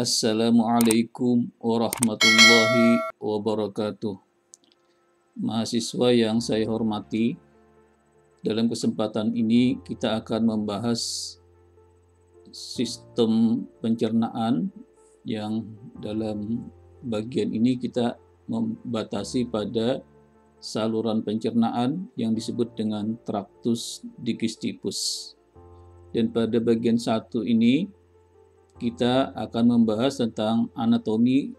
Assalamualaikum warahmatullahi wabarakatuh. Mahasiswa yang saya hormati, dalam kesempatan ini kita akan membahas sistem pencernaan yang dalam bagian ini kita membatasi pada saluran pencernaan yang disebut dengan traktus digestikus. Dan pada bagian satu ini kita akan membahas tentang anatomi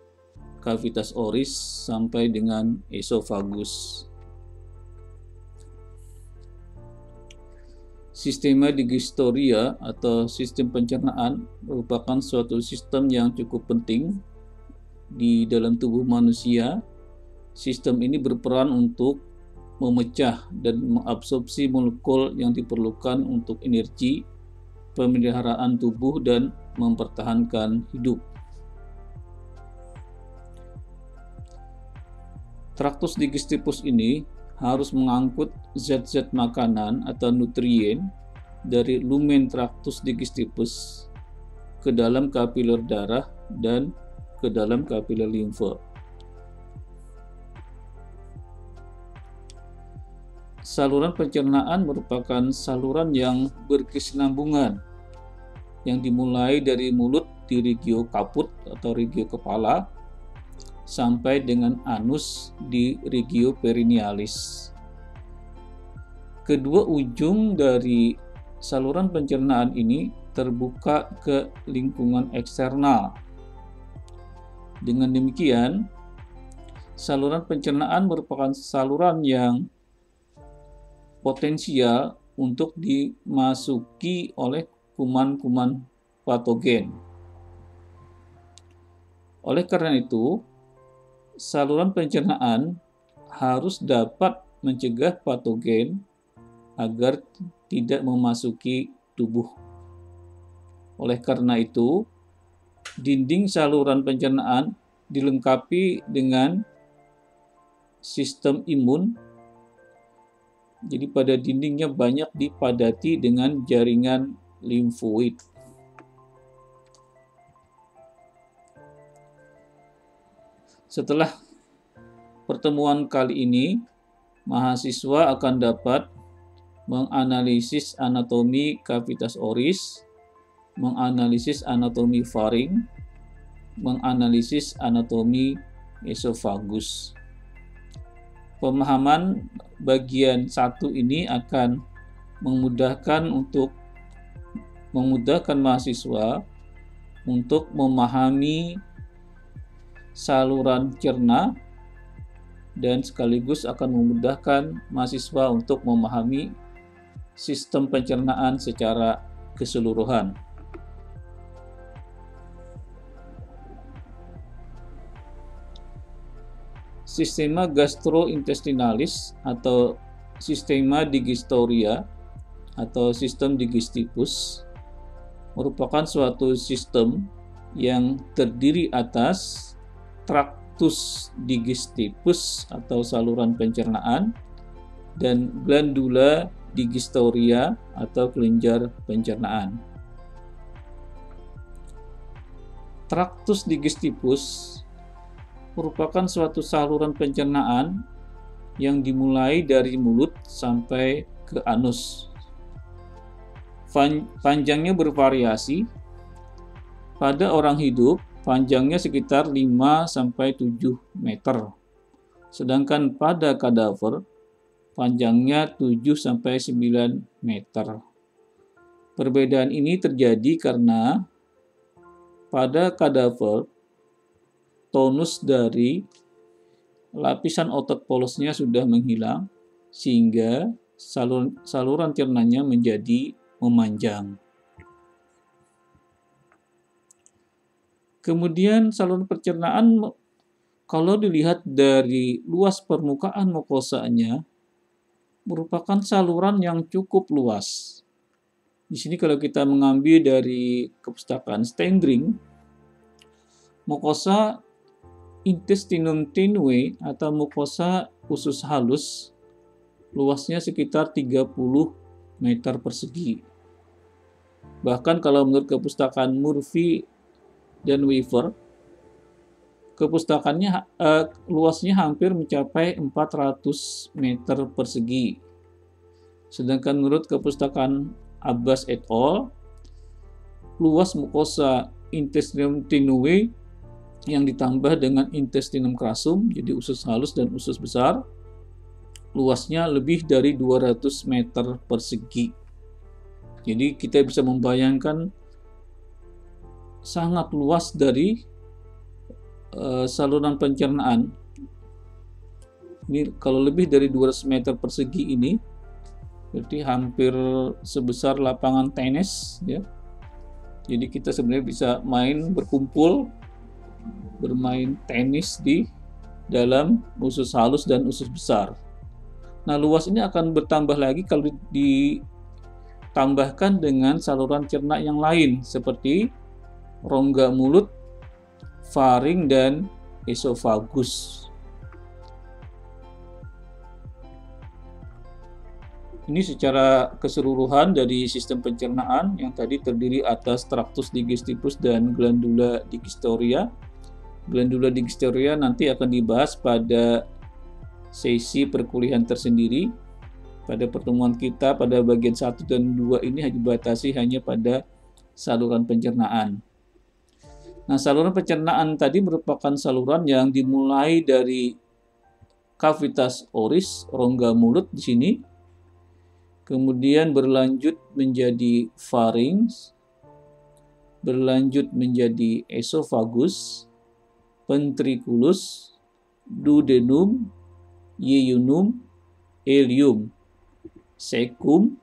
kavitas oris sampai dengan esofagus. Sistema digestoria atau sistem pencernaan merupakan suatu sistem yang cukup penting di dalam tubuh manusia. Sistem ini berperan untuk memecah dan mengabsorpsi molekul yang diperlukan untuk energi, pemeliharaan tubuh, dan mempertahankan hidup. Traktus digesticus ini harus mengangkut zat-zat makanan atau nutrien dari lumen traktus digesticus ke dalam kapiler darah dan ke dalam kapiler limfa. Saluran pencernaan merupakan saluran yang berkesinambungan yang dimulai dari mulut di regio kaput atau regio kepala sampai dengan anus di regio perinealis. Kedua ujung dari saluran pencernaan ini terbuka ke lingkungan eksternal. Dengan demikian, saluran pencernaan merupakan saluran yang potensial untuk dimasuki oleh kuman-kuman patogen. Oleh karena itu, saluran pencernaan harus dapat mencegah patogen agar tidak memasuki tubuh. Oleh karena itu, dinding saluran pencernaan dilengkapi dengan sistem imun. Jadi pada dindingnya banyak dipadati dengan jaringan limfoid. Setelah pertemuan kali ini, mahasiswa akan dapat menganalisis anatomi kavitas oris, menganalisis anatomi faring, menganalisis anatomi esofagus. Pemahaman bagian satu ini akan memudahkan mahasiswa untuk memahami saluran cerna dan sekaligus akan memudahkan mahasiswa untuk memahami sistem pencernaan secara keseluruhan. Sistema gastrointestinalis atau sistema digestoria atau sistem digesticus merupakan suatu sistem yang terdiri atas traktus digesticus atau saluran pencernaan dan glandula digestoria atau kelenjar pencernaan. Traktus digesticus merupakan suatu saluran pencernaan yang dimulai dari mulut sampai ke anus. Panjangnya bervariasi. Pada orang hidup, panjangnya sekitar 5-7 meter. Sedangkan pada kadaver, panjangnya 7-9 meter. Perbedaan ini terjadi karena pada kadaver, tonus dari lapisan otot polosnya sudah menghilang sehingga saluran cernanya menjadi memanjang. Kemudian saluran pencernaan kalau dilihat dari luas permukaan mukosanya merupakan saluran yang cukup luas. Di sini kalau kita mengambil dari kepustakaan Stendring, mukosa intestinum tenue atau mukosa usus halus luasnya sekitar 30 meter persegi. Bahkan kalau menurut kepustakaan Murphy dan Weaver. Kepustakaannya luasnya hampir mencapai 400 meter persegi. Sedangkan menurut kepustakaan Abbas et al., luas mukosa intestinum tenuae yang ditambah dengan intestinum crassum, jadi usus halus dan usus besar, luasnya lebih dari 200 meter persegi. Jadi kita bisa membayangkan sangat luas dari saluran pencernaan. Ini kalau lebih dari 200 meter persegi ini berarti hampir sebesar lapangan tenis, ya. Jadi kita sebenarnya bisa bermain tenis di dalam usus halus dan usus besar. Nah, luas ini akan bertambah lagi kalau ditambahkan dengan saluran cerna yang lain seperti rongga mulut, faring, dan esofagus. Ini secara keseluruhan dari sistem pencernaan yang tadi terdiri atas traktus digestivus dan glandula digestoria. Glandula digestoria nanti akan dibahas pada sesi perkuliahan tersendiri. Pada pertemuan kita pada bagian 1 dan 2 ini dibatasi hanya pada saluran pencernaan. Nah, saluran pencernaan tadi merupakan saluran yang dimulai dari cavitas oris, rongga mulut di sini, kemudian berlanjut menjadi pharynx, berlanjut menjadi esophagus, ventriculus, duodenum, yeyunum, ileum, cecum,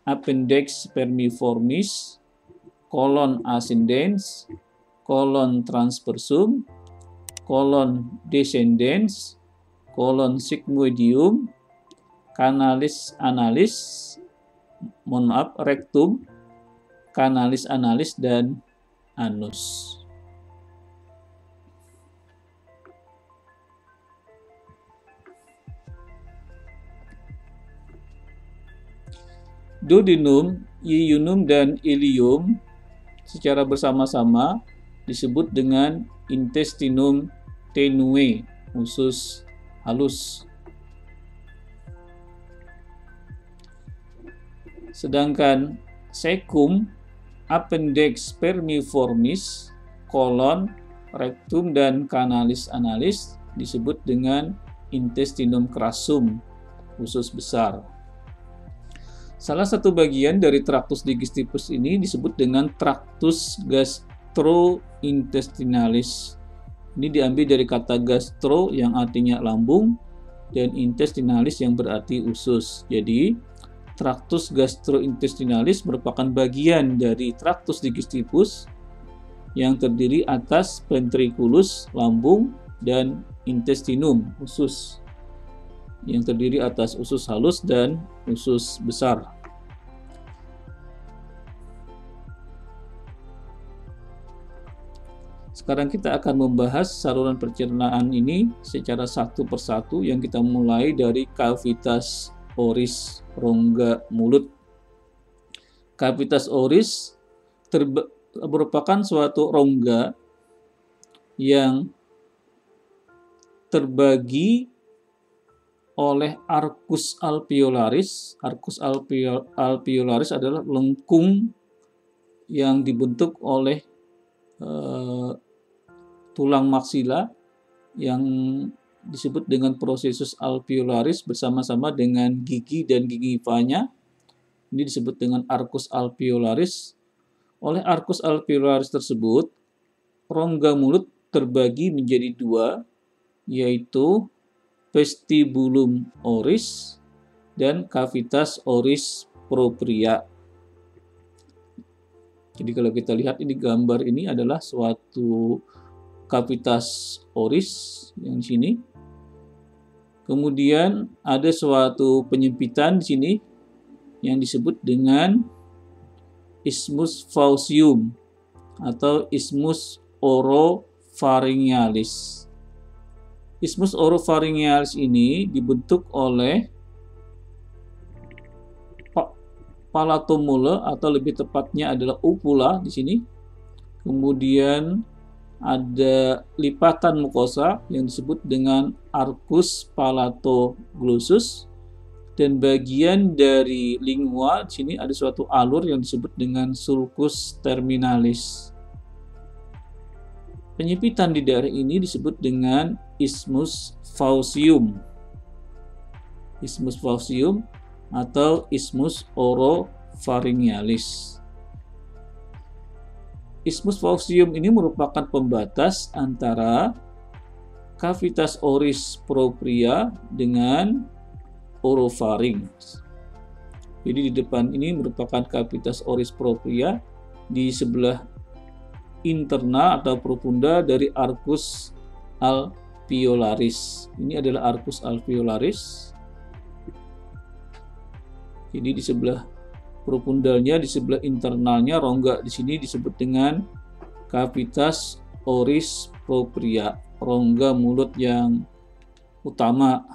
appendix spermiformis, colon ascendens, colon transversum, colon descendens, colon sigmoidium, canalis analis, rectum, canalis analis, dan anus. Duodenum, yeyunum, dan ileum secara bersama-sama disebut dengan intestinum tenuae, usus halus. Sedangkan cecum, appendix spermiformis, colon, rectum, dan canalis analis disebut dengan intestinum crassum, usus besar. Salah satu bagian dari traktus digestivus ini disebut dengan traktus gastrointestinalis. Ini diambil dari kata gastro yang artinya lambung dan intestinalis yang berarti usus. Jadi, traktus gastrointestinalis merupakan bagian dari traktus digestivus yang terdiri atas ventriculus, lambung, dan intestinum, usus, yang terdiri atas usus halus dan usus besar. Sekarang kita akan membahas saluran pencernaan ini secara satu persatu, yang kita mulai dari cavitas oris, rongga mulut. Cavitas oris merupakan suatu rongga yang terbagi oleh arcus alveolaris. Arcus alveolaris adalah lengkung yang dibentuk oleh tulang maksila yang disebut dengan processus alveolaris bersama-sama dengan gigi dan gingivanya. Ini disebut dengan arcus alveolaris. Oleh arcus alveolaris tersebut, rongga mulut terbagi menjadi dua, yaitu vestibulum oris dan cavitas oris propria. Jadi kalau kita lihat ini, gambar ini adalah suatu cavitas oris yang di sini. Kemudian ada suatu penyempitan di sini yang disebut dengan isthmus faucium atau isthmus oropharyngealis. Isthmus oropharyngealis ini dibentuk oleh palatomole, atau lebih tepatnya adalah uvula di sini. Kemudian ada lipatan mukosa yang disebut dengan arcus palatoglossus, dan bagian dari lingua di sini ada suatu alur yang disebut dengan sulcus terminalis. Penyempitan di daerah ini disebut dengan isthmus faucium. Isthmus faucium atau isthmus oropharyngealis. Isthmus faucium ini merupakan pembatas antara cavitas oris propria dengan orofaring. Jadi di depan ini merupakan cavitas oris propria, di sebelah internal atau profunda dari arcus alveolaris. Ini adalah arcus alveolaris. Jadi di sebelah profundalnya, di sebelah internalnya, rongga di sini disebut dengan cavitas oris propria, rongga mulut yang utama.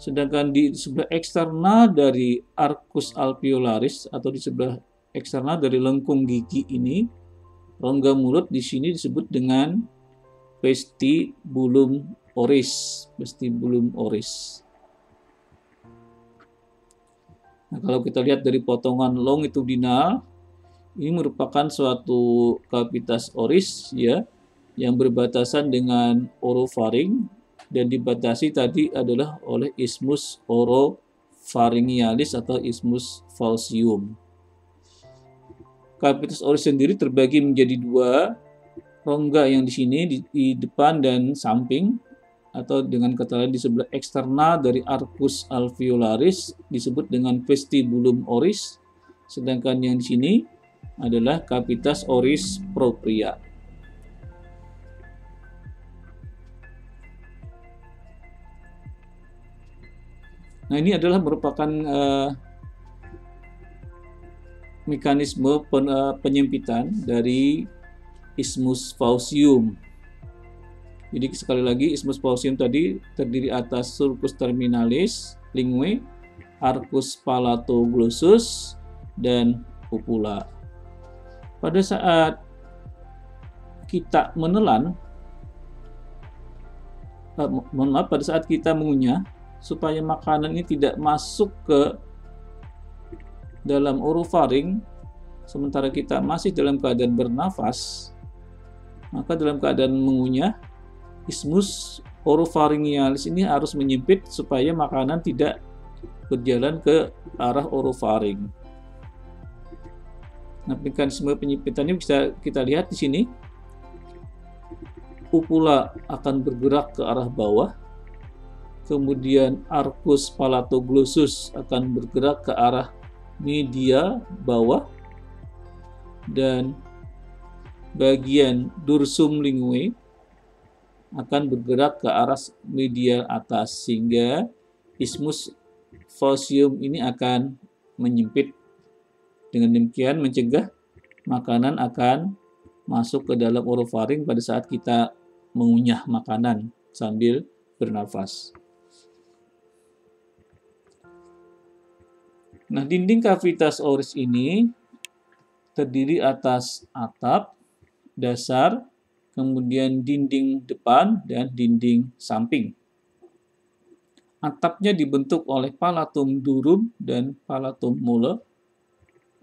Sedangkan di sebelah eksternal dari arcus alveolaris atau di sebelah eksternal dari lengkung gigi ini, rongga mulut di sini disebut dengan vestibulum oris. Vestibulum oris. Nah, kalau kita lihat dari potongan longitudinal, ini merupakan suatu cavitas oris ya, yang berbatasan dengan orofaring dan dibatasi tadi adalah oleh isthmus oropharyngealis atau isthmus faucium. Cavitas oris sendiri terbagi menjadi dua, rongga yang di sini di depan dan samping, atau dengan kata lain di sebelah eksternal dari arcus alveolaris disebut dengan vestibulum oris, sedangkan yang di sini adalah cavitas oris propria. Nah, ini adalah merupakan mekanisme penyempitan dari isthmus faucium. Jadi sekali lagi, isthmus faucium tadi terdiri atas sulcus terminalis, lingue, arcus palatoglossus, dan uvula. Pada saat kita menelan, pada saat kita mengunyah, supaya makanan ini tidak masuk ke dalam orofaring, sementara kita masih dalam keadaan bernafas, maka dalam keadaan mengunyah, isthmus oropharyngealis ini harus menyempit supaya makanan tidak berjalan ke arah orofaring. Nah, mekanisme penyempitannya bisa kita lihat di sini. Uvula akan bergerak ke arah bawah, kemudian arcus palatoglossus akan bergerak ke arah media bawah, dan bagian dorsum lingue akan bergerak ke arah medial atas, sehingga isthmus faucium ini akan menyempit. Dengan demikian mencegah makanan akan masuk ke dalam orofaring pada saat kita mengunyah makanan sambil bernafas. Nah, dinding cavitas oris ini terdiri atas atap, dasar, kemudian dinding depan, dan dinding samping. Atapnya dibentuk oleh palatum durum dan palatum mole,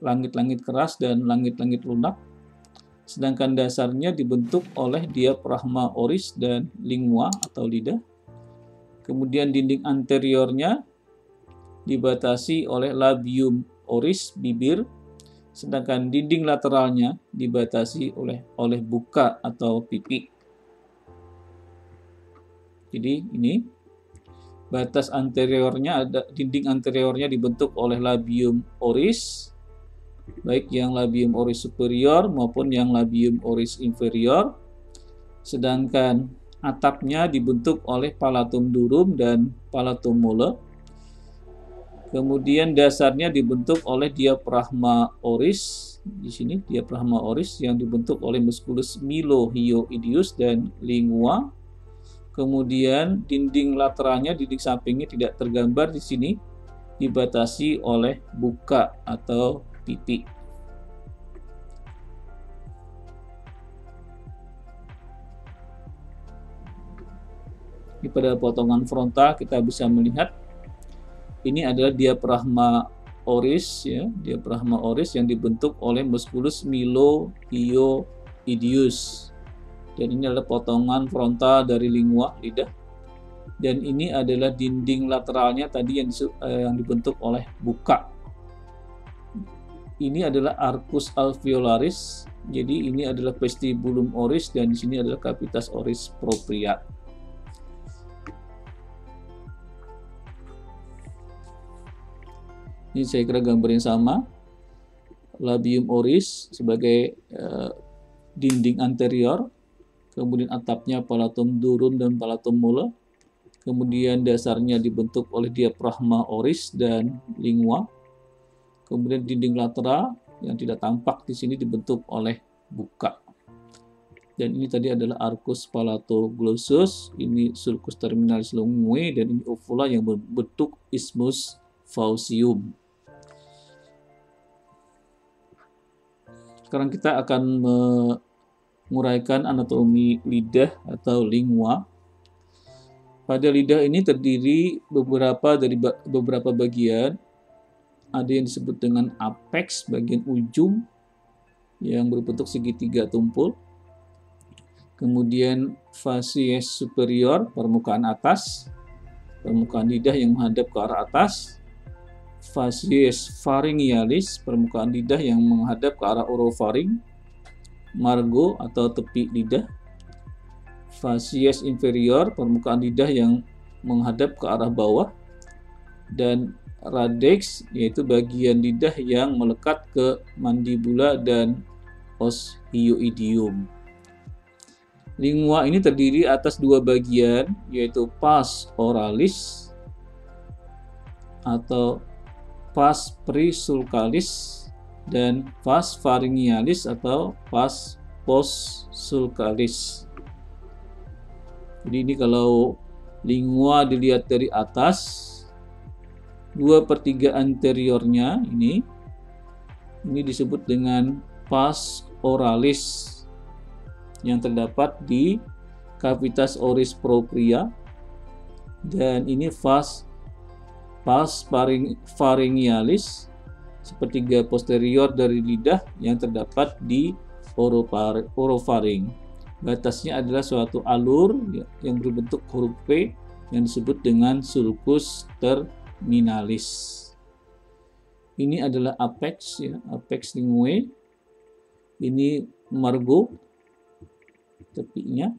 langit-langit keras dan langit-langit lunak. Sedangkan dasarnya dibentuk oleh diaphragma oris dan lingua atau lidah. Kemudian dinding anteriornya dibatasi oleh labium oris, bibir. Sedangkan dinding lateralnya dibatasi oleh buka atau pipi. Jadi ini batas anteriornya, ada dinding anteriornya dibentuk oleh labium oris, baik yang labium oris superior maupun yang labium oris inferior. Sedangkan atapnya dibentuk oleh palatum durum dan palatum mole. Kemudian dasarnya dibentuk oleh diaphragma oris. Di sini diaphragma oris yang dibentuk oleh musculus mylohyoideus dan lingua. Kemudian dinding lateralnya, dinding sampingnya tidak tergambar di sini, dibatasi oleh buka atau pipi. Di pada potongan frontal kita bisa melihat ini adalah diaphragma oris, ya, diaphragma oris yang dibentuk oleh musculus mylohyoideus. Dan ini adalah potongan frontal dari lingua lidah. Dan ini adalah dinding lateralnya tadi yang dibentuk oleh buka. Ini adalah arcus alveolaris. Jadi ini adalah vestibulum oris dan di sini adalah cavitas oris propria. Ini saya kira gambar yang sama. Labium oris sebagai dinding anterior, kemudian atapnya palatum durum dan palatum molle, kemudian dasarnya dibentuk oleh diaphragma oris dan lingua, kemudian dinding lateral yang tidak tampak di sini dibentuk oleh buka. Dan ini tadi adalah arcus palatoglossus, ini sulcus terminalis linguae, dan ini uvula yang berbentuk isthmus faucium. Sekarang kita akan menguraikan anatomi lidah atau lingua. Pada lidah ini terdiri dari beberapa bagian. Ada yang disebut dengan apex, bagian ujung yang berbentuk segitiga tumpul. Kemudian facies superior, permukaan atas, permukaan lidah yang menghadap ke arah atas. Facies pharyngealis, permukaan lidah yang menghadap ke arah orofaring. Margo atau tepi lidah. Facies inferior, permukaan lidah yang menghadap ke arah bawah. Dan radix, yaitu bagian lidah yang melekat ke mandibula dan os hyoideum. Lingua ini terdiri atas dua bagian, yaitu pars oralis atau pars presulcalis dan pars pharyngealis atau pars postsulcalis. Jadi ini kalau lingua dilihat dari atas, 2/3 anteriornya ini disebut dengan pars oralis yang terdapat di cavitas oris propria, dan ini pars pharyngealis, 1/3 posterior dari lidah yang terdapat di orofaring. Batasnya adalah suatu alur yang berbentuk huruf P yang disebut dengan sulcus terminalis. Ini adalah apex, ya, apex linguae. Ini margo, tepinya.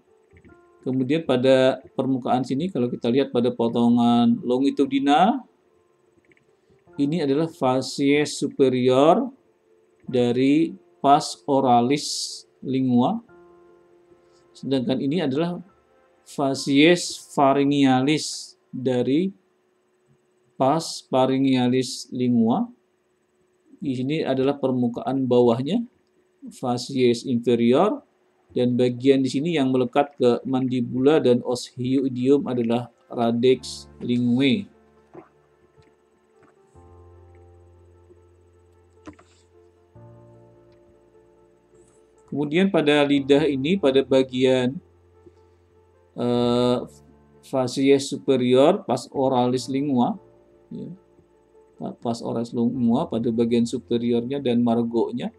Kemudian pada permukaan sini kalau kita lihat pada potongan longitudinal, ini adalah facies superior dari pars oralis lingua. Sedangkan ini adalah facies pharyngealis dari pars pharyngealis lingua. Di sini adalah permukaan bawahnya, facies inferior, dan bagian di sini yang melekat ke mandibula dan os hyoideum adalah radix linguae. Kemudian pada lidah ini, pada bagian facies superior, pars oralis lingua, ya, pars oralis lingua pada bagian superiornya dan margonya,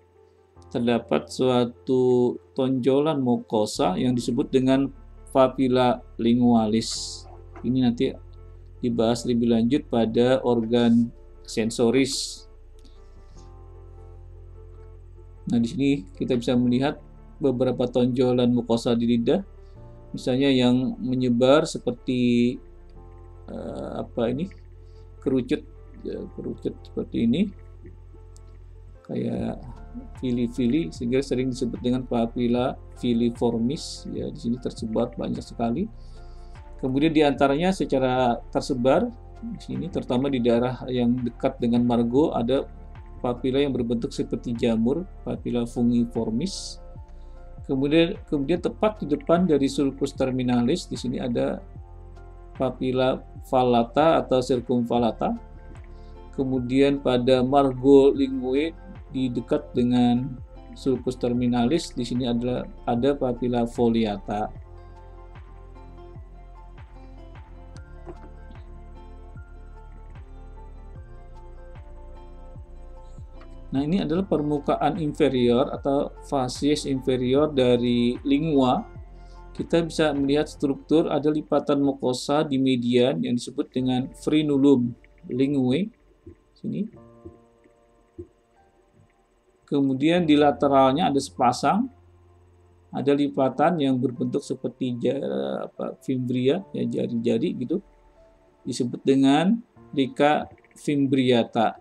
terdapat suatu tonjolan mukosa yang disebut dengan papilla lingualis. Ini nanti dibahas lebih lanjut pada organ sensoris. Nah, di sini kita bisa melihat beberapa tonjolan mukosa di lidah, misalnya yang menyebar seperti kerucut, ya, kerucut seperti ini, kayak fili-fili, sehingga sering disebut dengan papilla filiformis. Ya, di sini tersebar banyak sekali. Kemudian diantaranya secara tersebar di sini, terutama di daerah yang dekat dengan margo, ada papilla yang berbentuk seperti jamur, papilla fungiformis. Kemudian tepat di depan dari sulcus terminalis, di sini ada papilla vallata atau circumvallata. Kemudian pada margo linguae di dekat dengan sulcus terminalis, di sini ada papilla foliata. Nah, ini adalah permukaan inferior atau facies inferior dari lingua. Kita bisa melihat struktur ada lipatan mukosa di median yang disebut dengan frenulum linguae. Sini. Kemudian di lateralnya ada sepasang, ada lipatan yang berbentuk seperti fimbria, ya jari-jari gitu, disebut dengan plica fimbriata.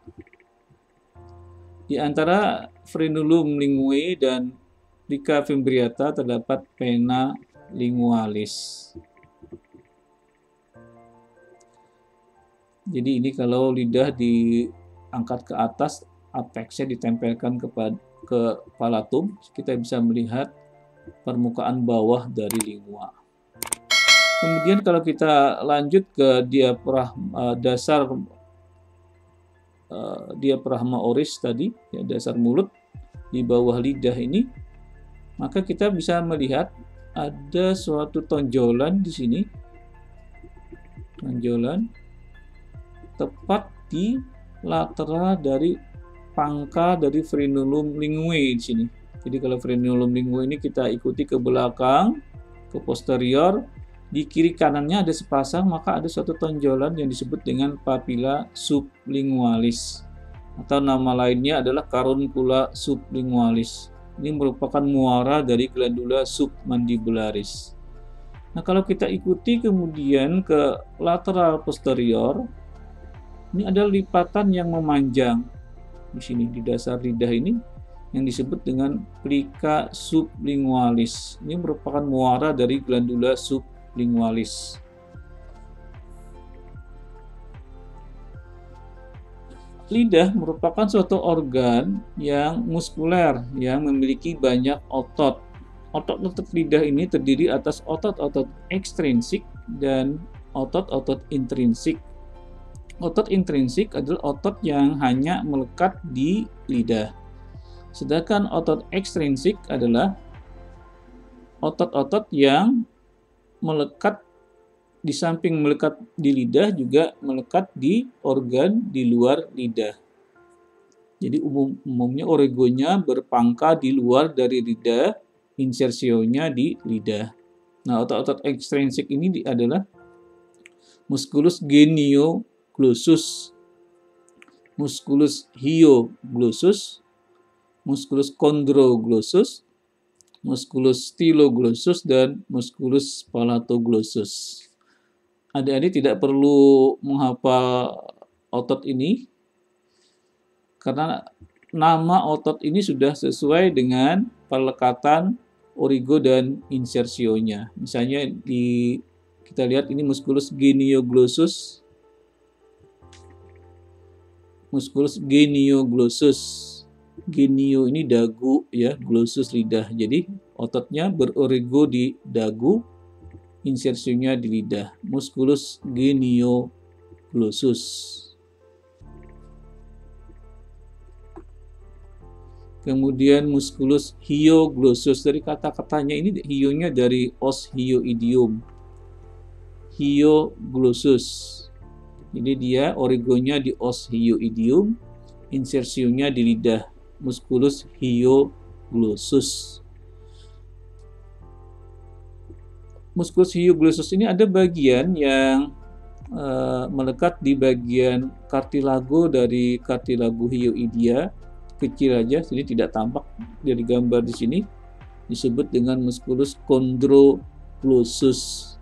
Di antara frenulum linguae dan plica fimbriata terdapat pena lingualis. Jadi ini kalau lidah diangkat ke atas, apexnya ditempelkan ke palatum, kita bisa melihat permukaan bawah dari lingua. Kemudian kalau kita lanjut ke dasar diaphragma oris tadi, ya, dasar mulut di bawah lidah ini, maka kita bisa melihat ada suatu tonjolan di sini, tonjolan tepat di lateral dari pangkal dari frenulum linguae di sini. Jadi kalau frenulum linguae ini kita ikuti ke belakang, ke posterior, di kiri kanannya ada sepasang, maka ada suatu tonjolan yang disebut dengan papilla sublingualis, atau nama lainnya adalah caruncula sublingualis. Ini merupakan muara dari glandula submandibularis. Nah, kalau kita ikuti kemudian ke lateral posterior, ini ada lipatan yang memanjang di sini di dasar lidah ini yang disebut dengan plica sublingualis. Ini merupakan muara dari glandula sublingualis. Lidah merupakan suatu organ yang muskuler yang memiliki banyak otot. Otot-otot lidah ini terdiri atas otot-otot ekstrinsik dan otot-otot intrinsik. Otot intrinsik adalah otot yang hanya melekat di lidah. Sedangkan otot ekstrinsik adalah otot-otot yang melekat di samping melekat di lidah juga melekat di organ di luar lidah. Jadi umumnya origonya berpangkal di luar dari lidah, insersionya di lidah. Nah, otot-otot ekstrinsik ini adalah musculus genioglossus, musculus hyoglossus, musculus chondroglossus, musculus styloglossus, dan musculus palatoglossus. Adik-adik tidak perlu menghafal otot ini, karena nama otot ini sudah sesuai dengan pelekatan origo dan insersionya. Misalnya kita lihat ini musculus genioglossus, musculus genioglossus. Genio ini dagu, ya, glossus lidah. Jadi ototnya berorigo di dagu, insersinya di lidah. Musculus genioglossus. Kemudian musculus hyoglossus, dari kata-katanya ini hyonya dari os hyoidium. Hyoglossus. Jadi dia origonya di os hyoidium, insersinya di lidah. Musculus hyoglossus. Musculus hyoglossus ini ada bagian yang melekat di bagian kartilago dari kartilago hyoidea, kecil aja, jadi tidak tampak dari gambar di sini. Disebut dengan musculus chondroglossus,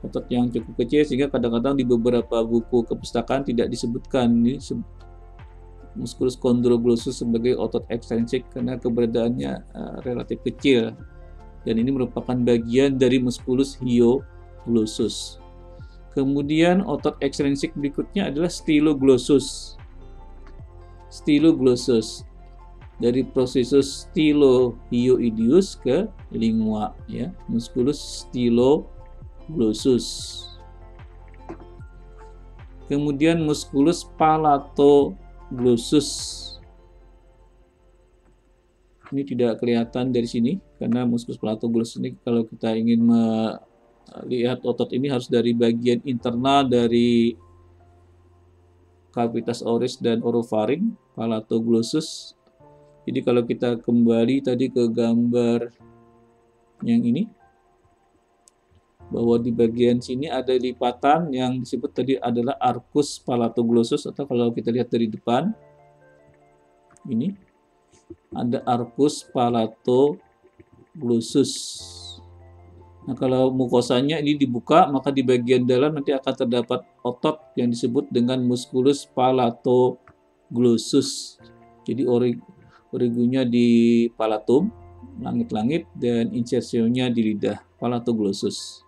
otot yang cukup kecil sehingga kadang-kadang di beberapa buku kepustakaan tidak disebutkan ini musculus chondroglossus sebagai otot ekstrinsik karena keberadaannya relatif kecil. Dan ini merupakan bagian dari musculus hyoglossus. Kemudian otot ekstrinsik berikutnya adalah styloglossus. Styloglossus dari processus stylohyoideus ke lingua, ya, musculus styloglossus. Kemudian musculus palatoglossus. Ini tidak kelihatan dari sini karena musculus palatoglossus ini kalau kita ingin melihat otot ini harus dari bagian internal dari cavitas oris dan orofaring, palatoglossus Jadi kalau kita kembali tadi ke gambar yang ini, bahwa di bagian sini ada lipatan yang disebut tadi adalah arcus palatoglossus, atau kalau kita lihat dari depan, ini ada arcus palatoglossus. Nah, kalau mukosanya ini dibuka, maka di bagian dalam nanti akan terdapat otot yang disebut dengan musculus palatoglossus. Jadi origunya di palatum, langit-langit, dan insersionya di lidah, palatoglossus.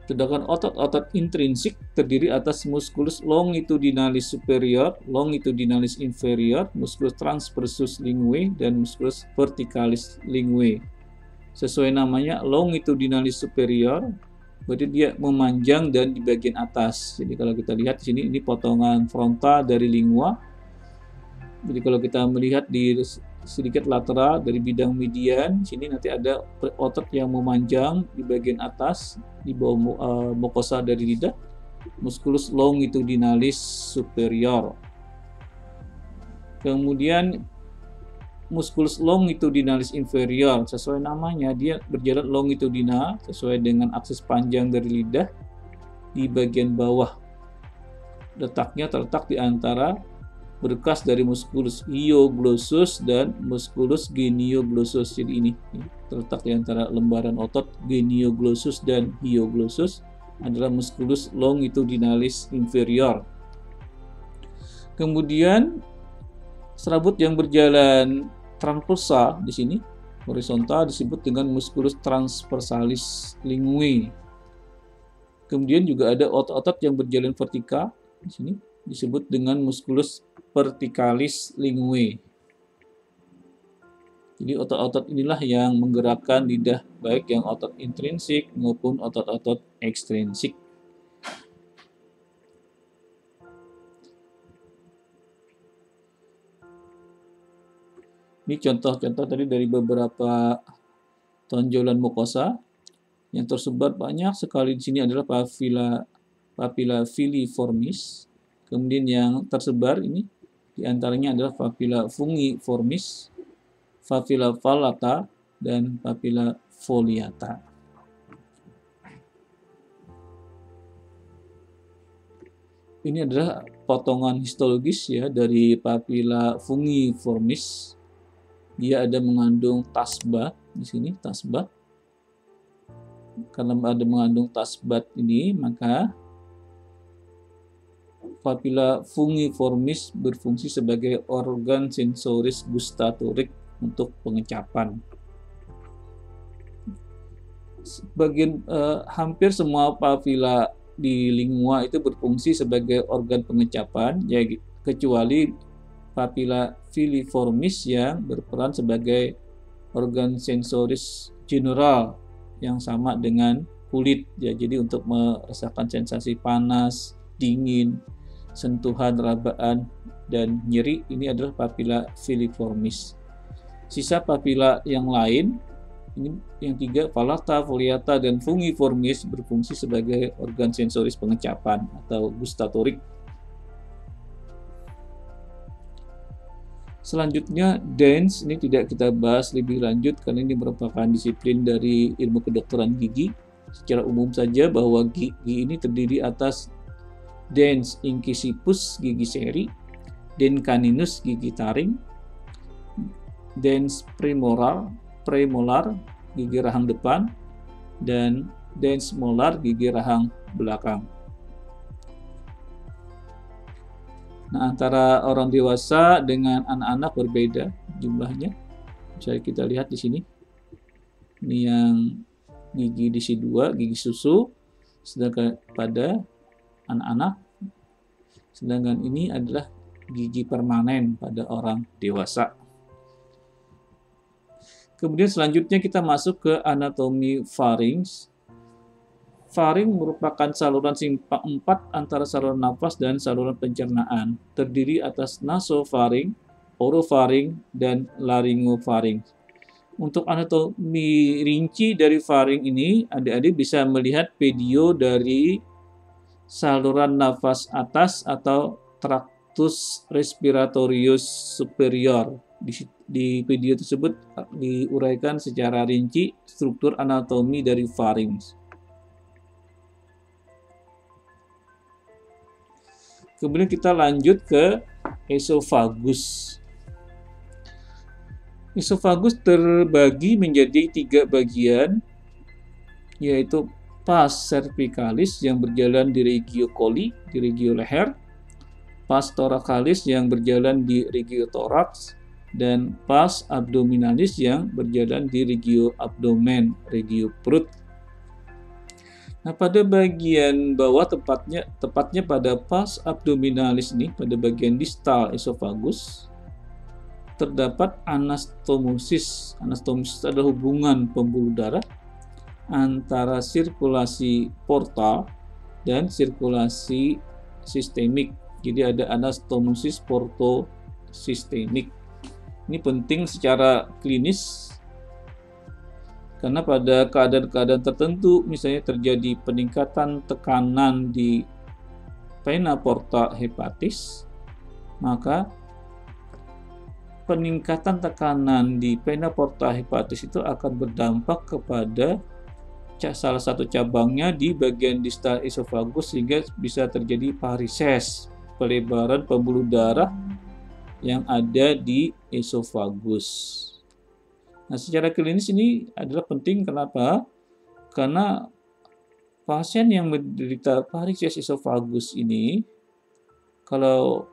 Sedangkan otot-otot intrinsik terdiri atas musculus longitudinalis superior, longitudinalis inferior, musculus transversus linguae, dan musculus verticalis linguae. Sesuai namanya, longitudinalis superior, berarti dia memanjang dan di bagian atas. Jadi kalau kita lihat di sini, ini potongan frontal dari lingua. Jadi kalau kita melihat di sedikit lateral dari bidang median, sini nanti ada otot yang memanjang di bagian atas di bawah mukosa dari lidah, musculus longitudinalis superior. Kemudian musculus longitudinalis inferior, sesuai namanya dia berjalan longitudinal sesuai dengan aksis panjang dari lidah di bagian bawah. Letaknya terletak di antara berkas dari musculus hyoglossus dan musculus genioglossus. Jadi ini terletak di antara lembaran otot genioglossus dan hyoglossus adalah musculus longitudinalis inferior. Kemudian serabut yang berjalan transversal di sini horizontal disebut dengan musculus transversalis linguae. Kemudian juga ada otot-otot yang berjalan vertikal di sini disebut dengan musculus verticalis linguae. Jadi otot-otot inilah yang menggerakkan lidah, baik yang otot intrinsik maupun otot-otot ekstrinsik. Ini contoh-contoh tadi dari beberapa tonjolan mukosa yang tersebar banyak sekali di sini adalah papilla filiformis. Kemudian yang tersebar ini diantaranya adalah papilla fungiformis, papilla vallata, dan papilla foliata. Ini adalah potongan histologis ya dari papilla fungiformis. Dia ada mengandung tasbat di sini, tasbat. Karena ada mengandung tasbat ini, maka papilla fungiformis berfungsi sebagai organ sensoris gustatorik untuk pengecapan. Hampir semua papilla di lingua itu berfungsi sebagai organ pengecapan, ya, kecuali papilla filiformis yang berperan sebagai organ sensoris general yang sama dengan kulit, ya. Jadi untuk merasakan sensasi panas, dingin, sentuhan, rabaan, dan nyeri, ini adalah papilla filiformis. Sisa papilla yang lain, ini yang tiga, vallata, foliata, dan fungiformis berfungsi sebagai organ sensoris pengecapan atau gustatorik. Selanjutnya, dens, ini tidak kita bahas lebih lanjut karena ini merupakan disiplin dari ilmu kedokteran gigi. Secara umum saja bahwa gigi ini terdiri atas dens incisipus gigi seri, dens caninus gigi taring, dens premolar gigi rahang depan, dan dens molar gigi rahang belakang. Nah, antara orang dewasa dengan anak-anak berbeda jumlahnya. Bisa kita lihat di sini. Ini yang gigi disi 2, gigi susu, sedangkan pada anak-anak, sedangkan ini adalah gigi permanen pada orang dewasa. Kemudian selanjutnya kita masuk ke anatomi farinx. Faring merupakan saluran simpang 4 antara saluran nafas dan saluran pencernaan. Terdiri atas nasofaring, orofaring, dan laryngofaring. Untuk anatomi rinci dari faring ini, adik-adik bisa melihat video dari saluran nafas atas atau tractus respiratorius superior. Di video tersebut diuraikan secara rinci struktur anatomi dari farinks. Kemudian kita lanjut ke esofagus. Esofagus terbagi menjadi 3 bagian, yaitu pars cervicalis yang berjalan di regio coli, di regio leher, pars thoracalis yang berjalan di regio thorax, dan pars abdominalis yang berjalan di regio abdomen, regio perut. Nah, pada bagian bawah tepatnya pada pars abdominalis ini, pada bagian distal esofagus, terdapat anastomosis. Anastomosis adalah hubungan pembuluh darah antara sirkulasi portal dan sirkulasi sistemik. Jadi ada anastomosis portosistemik. Ini penting secara klinis karena pada keadaan-keadaan tertentu, misalnya terjadi peningkatan tekanan di vena porta hepatis, maka peningkatan tekanan di vena porta hepatis itu akan berdampak kepada salah satu cabangnya di bagian distal esofagus sehingga bisa terjadi varises, pelebaran pembuluh darah yang ada di esofagus. Nah, secara klinis ini adalah penting. Kenapa? Karena pasien yang menderita varises esofagus ini, kalau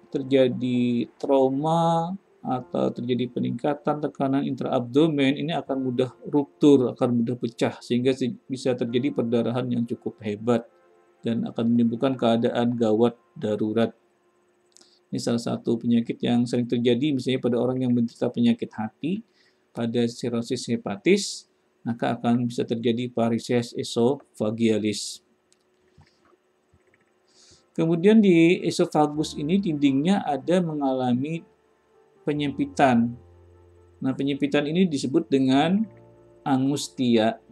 terjadi trauma atau terjadi peningkatan tekanan intraabdomen, ini akan mudah ruptur, akan mudah pecah, sehingga bisa terjadi perdarahan yang cukup hebat dan akan menimbulkan keadaan gawat darurat. Ini salah satu penyakit yang sering terjadi misalnya pada orang yang menderita penyakit hati, pada sirosis hepatis, maka akan bisa terjadi varises esofagialis. Kemudian di esofagus ini dindingnya ada mengalami penyempitan. Nah, penyempitan ini disebut dengan angustia.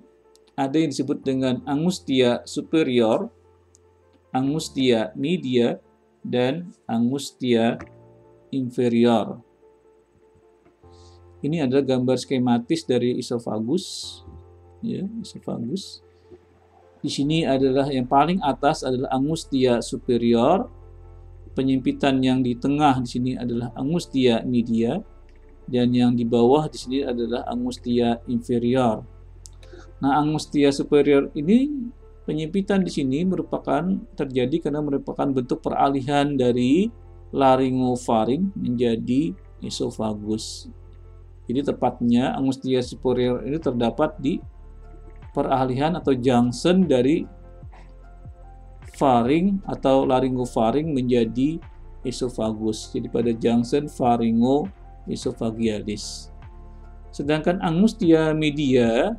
Ada yang disebut dengan angustia superior, angustia media, dan angustia inferior. Ini adalah gambar skematis dari esofagus, ya, esofagus. Di sini adalah yang paling atas adalah angustia superior, penyempitan yang di tengah di sini adalah angustia media, dan yang di bawah di sini adalah angustia inferior. Nah, angustia superior ini penyempitan di sini merupakan terjadi karena merupakan bentuk peralihan dari laryngofaring menjadi esofagus. Jadi tepatnya angustia superior ini terdapat di peralihan atau junction dari faring atau laryngofaring menjadi esofagus. Jadi pada junction pharyngoesophagealis. Sedangkan angustia media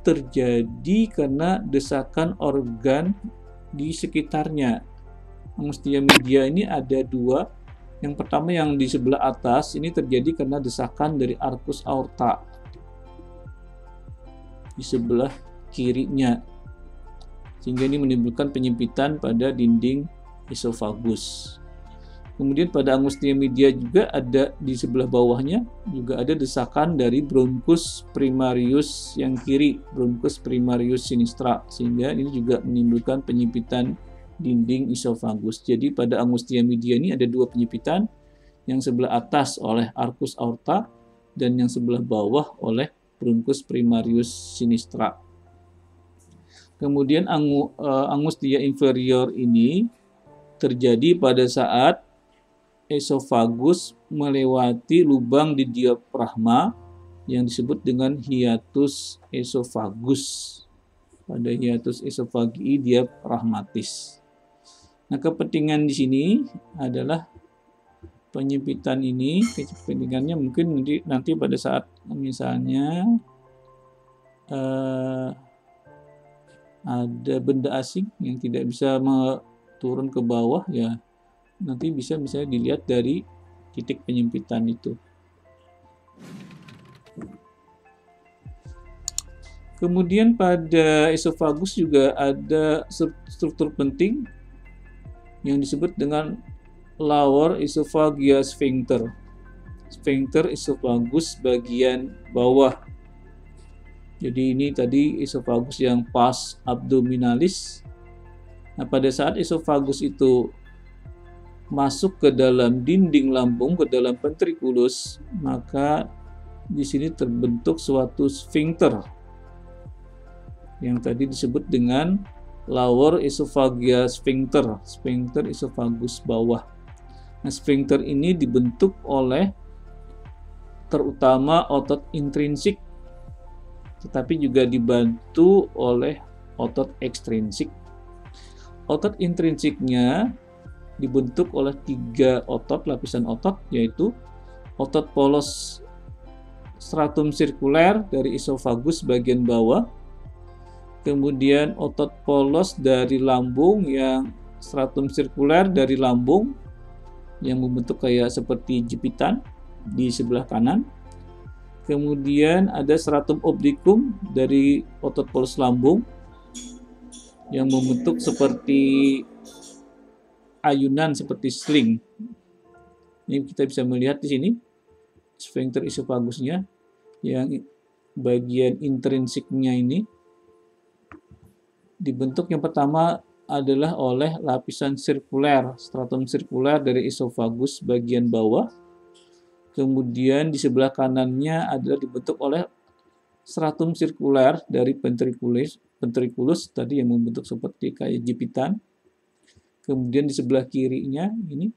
terjadi karena desakan organ di sekitarnya. Angustia media ini ada 2. Yang pertama yang di sebelah atas ini terjadi karena desakan dari arcus aorta di sebelah kirinya, sehingga ini menimbulkan penyempitan pada dinding esofagus. Kemudian pada angustia media juga ada di sebelah bawahnya juga ada desakan dari bronchus primarius yang kiri, bronchus primarius sinistra, sehingga ini juga menimbulkan penyempitan dinding esofagus. Jadi pada angustia media ini ada 2 penyempitan, yang sebelah atas oleh arcus aorta dan yang sebelah bawah oleh bronchus primarius sinistra. Kemudian angustia inferior ini terjadi pada saat esofagus melewati lubang di diafragma yang disebut dengan hiatus esofagus. Pada hiatus esofagii diafragmatis. Nah, kepentingan di sini adalah penyempitan ini, kepentingannya mungkin nanti pada saat misalnya ada benda asing yang tidak bisa turun ke bawah, ya nanti bisa misalnya dilihat dari titik penyempitan itu. Kemudian pada esofagus juga ada struktur penting yang disebut dengan lower esophageal sphincter. Sphincter esofagus bagian bawah. Jadi ini tadi esofagus yang pars abdominalis. Nah, pada saat esofagus itu masuk ke dalam dinding lambung, ke dalam ventriculus, maka di sini terbentuk suatu sphincter yang tadi disebut dengan lower esophageal sphincter, sphincter esofagus bawah. Nah, sphincter ini dibentuk oleh terutama otot intrinsik, tetapi juga dibantu oleh otot ekstrinsik. Otot intrinsiknya dibentuk oleh 3 otot, lapisan otot, yaitu otot polos stratum sirkuler dari esofagus bagian bawah, kemudian otot polos dari lambung yang stratum sirkuler dari lambung yang membentuk kayak seperti jepitan di sebelah kanan. Kemudian ada stratum obliquum dari otot polos lambung yang membentuk seperti ayunan, seperti sling. Ini kita bisa melihat di sini sphincter esofagusnya yang bagian intrinsiknya ini dibentuk yang pertama adalah oleh lapisan sirkuler, stratum sirkuler dari esofagus bagian bawah. Kemudian di sebelah kanannya adalah dibentuk oleh stratum sirkuler dari ventriculus tadi yang membentuk seperti kayak jepitan. Kemudian di sebelah kirinya ini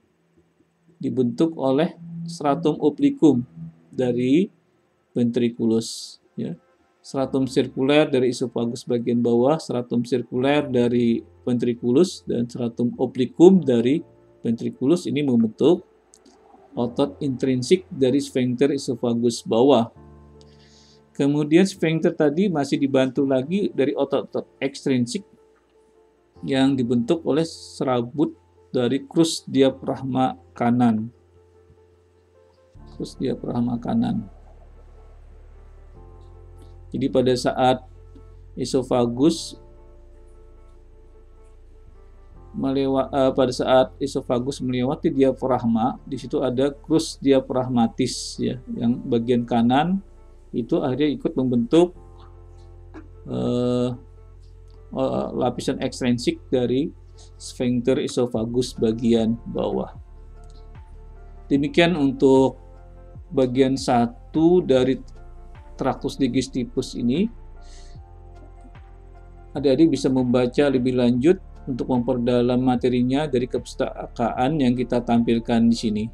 dibentuk oleh stratum obliquum dari ventriculus, ya. Stratum sirkuler dari esofagus bagian bawah, stratum sirkuler dari ventriculus, dan stratum obliquum dari ventriculus ini membentuk otot intrinsik dari sphincter esofagus bawah. Kemudian sphincter tadi masih dibantu lagi dari otot-otot ekstrinsik yang dibentuk oleh serabut dari crus diafragma kanan. Crus diafragma kanan. Jadi pada saat esofagus melewati diafragma, di situ ada crus diafragmatis, ya, yang bagian kanan itu akhirnya ikut membentuk lapisan ekstrinsik dari sphincter esofagus bagian bawah. Demikian untuk bagian 1 dari tractus digestivus ini. Adik-adik bisa membaca lebih lanjut untuk memperdalam materinya dari kepustakaan yang kita tampilkan di sini.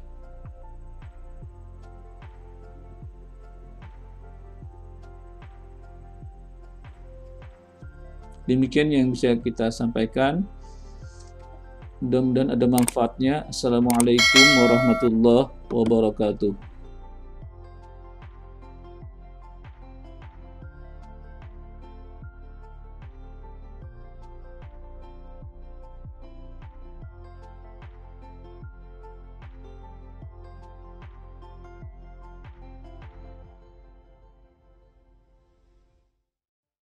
Demikian yang bisa kita sampaikan. Mudah-mudahan ada manfaatnya. Assalamualaikum warahmatullahi wabarakatuh.